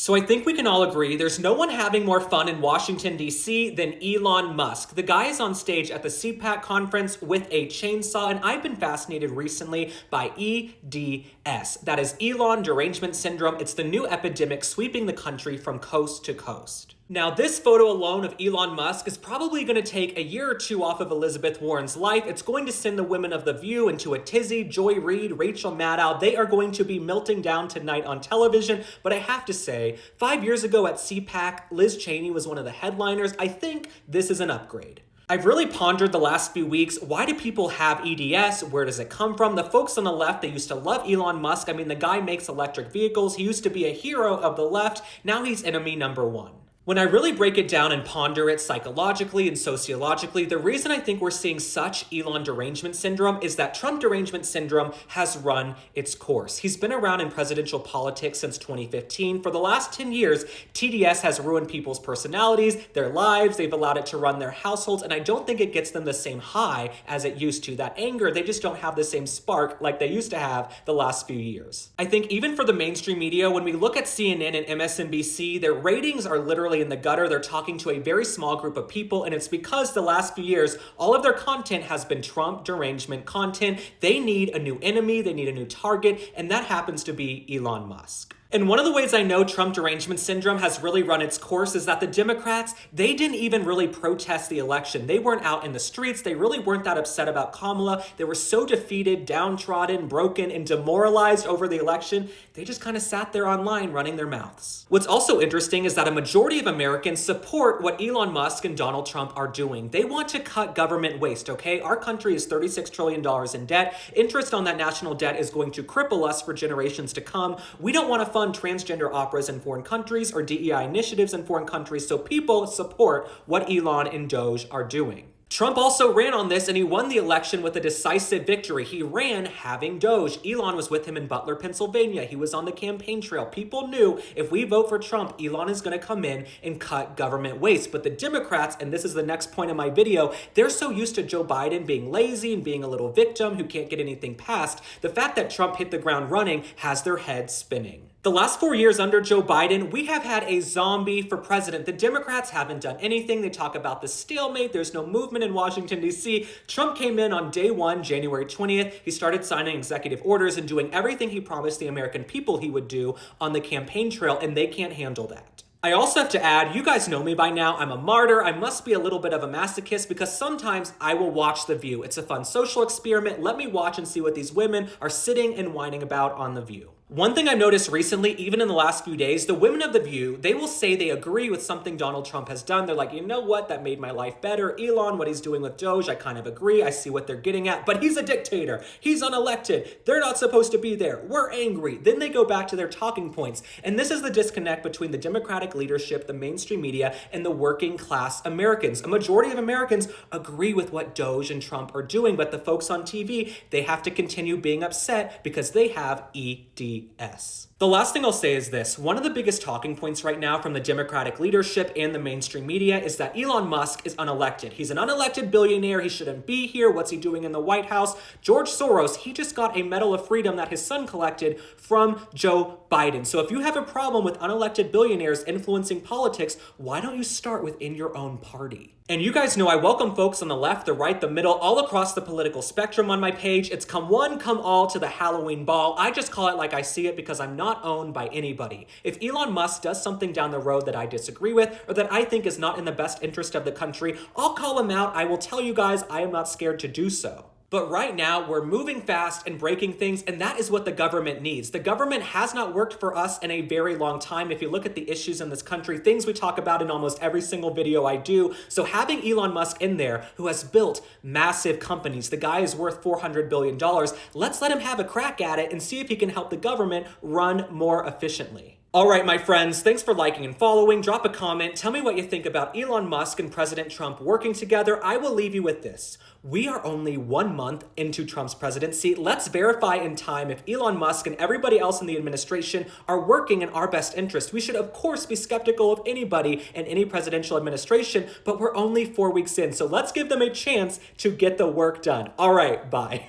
So I think we can all agree there's no one having more fun in Washington, D.C. than Elon Musk. The guy is on stage at the CPAC conference with a chainsaw, and I've been fascinated recently by EDS. That is Elon Derangement Syndrome. It's the new epidemic sweeping the country from coast to coast. Now, this photo alone of Elon Musk is probably going to take a year or two off of Elizabeth Warren's life. It's going to send the women of The View into a tizzy. Joy Reid, Rachel Maddow, they are going to be melting down tonight on television. But I have to say, 5 years ago at CPAC, Liz Cheney was one of the headliners. I think this is an upgrade. I've really pondered the last few weeks, why do people have EDS? Where does it come from? The folks on the left, they used to love Elon Musk. I mean, the guy makes electric vehicles. He used to be a hero of the left. Now he's enemy number one. When I really break it down and ponder it psychologically and sociologically, the reason I think we're seeing such Elon derangement syndrome is that Trump derangement syndrome has run its course. He's been around in presidential politics since 2015. For the last 10 years, TDS has ruined people's personalities, their lives, they've allowed it to run their households, and I don't think it gets them the same high as it used to. That anger, they just don't have the same spark like they used to have the last few years. I think even for the mainstream media, when we look at CNN and MSNBC, their ratings are literally in the gutter. They're talking to a very small group of people, and it's because the last few years, all of their content has been Trump derangement content. They need a new enemy, they need a new target, and that happens to be Elon Musk. And one of the ways I know Trump derangement syndrome has really run its course is that the Democrats, they didn't even really protest the election. They weren't out in the streets. They really weren't that upset about Kamala. They were so defeated, downtrodden, broken, and demoralized over the election, they just kind of sat there online running their mouths. What's also interesting is that a majority of Americans support what Elon Musk and Donald Trump are doing. They want to cut government waste, okay? Our country is $36 trillion in debt. Interest on that national debt is going to cripple us for generations to come. We don't want to fund transgender operas in foreign countries or DEI initiatives in foreign countries, so people support what Elon and DOGE are doing. Trump also ran on this and he won the election with a decisive victory. He ran having DOGE. Elon was with him in Butler, Pennsylvania. He was on the campaign trail. People knew if we vote for Trump, Elon is going to come in and cut government waste. But the Democrats, and this is the next point in my video, they're so used to Joe Biden being lazy and being a little victim who can't get anything passed. The fact that Trump hit the ground running has their heads spinning. The last 4 years under Joe Biden, we have had a zombie for president. The Democrats haven't done anything. They talk about the stalemate. There's no movement in Washington, D.C. Trump came in on day one, January 20th. He started signing executive orders and doing everything he promised the American people he would do on the campaign trail, and they can't handle that. I also have to add, you guys know me by now, I'm a martyr. I must be a little bit of a masochist because sometimes I will watch The View. It's a fun social experiment. Let me watch and see what these women are sitting and whining about on The View. One thing I noticed recently, even in the last few days, the women of The View, they will say they agree with something Donald Trump has done. They're like, you know what, that made my life better. Elon, what he's doing with DOGE, I kind of agree. I see what they're getting at, but he's a dictator. He's unelected. They're not supposed to be there. We're angry. Then they go back to their talking points. And this is the disconnect between the Democratic leadership, the mainstream media, and the working class Americans. A majority of Americans agree with what DOGE and Trump are doing, but the folks on TV, they have to continue being upset because they have ED. The last thing I'll say is this. One of the biggest talking points right now from the Democratic leadership and the mainstream media is that Elon Musk is unelected. He's an unelected billionaire. He shouldn't be here. What's he doing in the White House? George Soros, he just got a Medal of Freedom that his son collected from Joe Biden. So if you have a problem with unelected billionaires influencing politics, why don't you start within your own party? And you guys know I welcome folks on the left, the right, the middle, all across the political spectrum on my page. It's come one, come all to the Halloween ball. I just call it like I see it because I'm not owned by anybody. If Elon Musk does something down the road that I disagree with or that I think is not in the best interest of the country, I'll call him out. I will tell you guys I am not scared to do so. But right now, we're moving fast and breaking things, and that is what the government needs. The government has not worked for us in a very long time. If you look at the issues in this country, things we talk about in almost every single video I do. So having Elon Musk in there, who has built massive companies, the guy is worth $400 billion, let's let him have a crack at it and see if he can help the government run more efficiently. All right, my friends, thanks for liking and following. Drop a comment. Tell me what you think about Elon Musk and President Trump working together. I will leave you with this. We are only 1 month into Trump's presidency. Let's verify in time if Elon Musk and everybody else in the administration are working in our best interest. We should, of course, be skeptical of anybody in any presidential administration, but we're only 4 weeks in, so let's give them a chance to get the work done. All right, bye.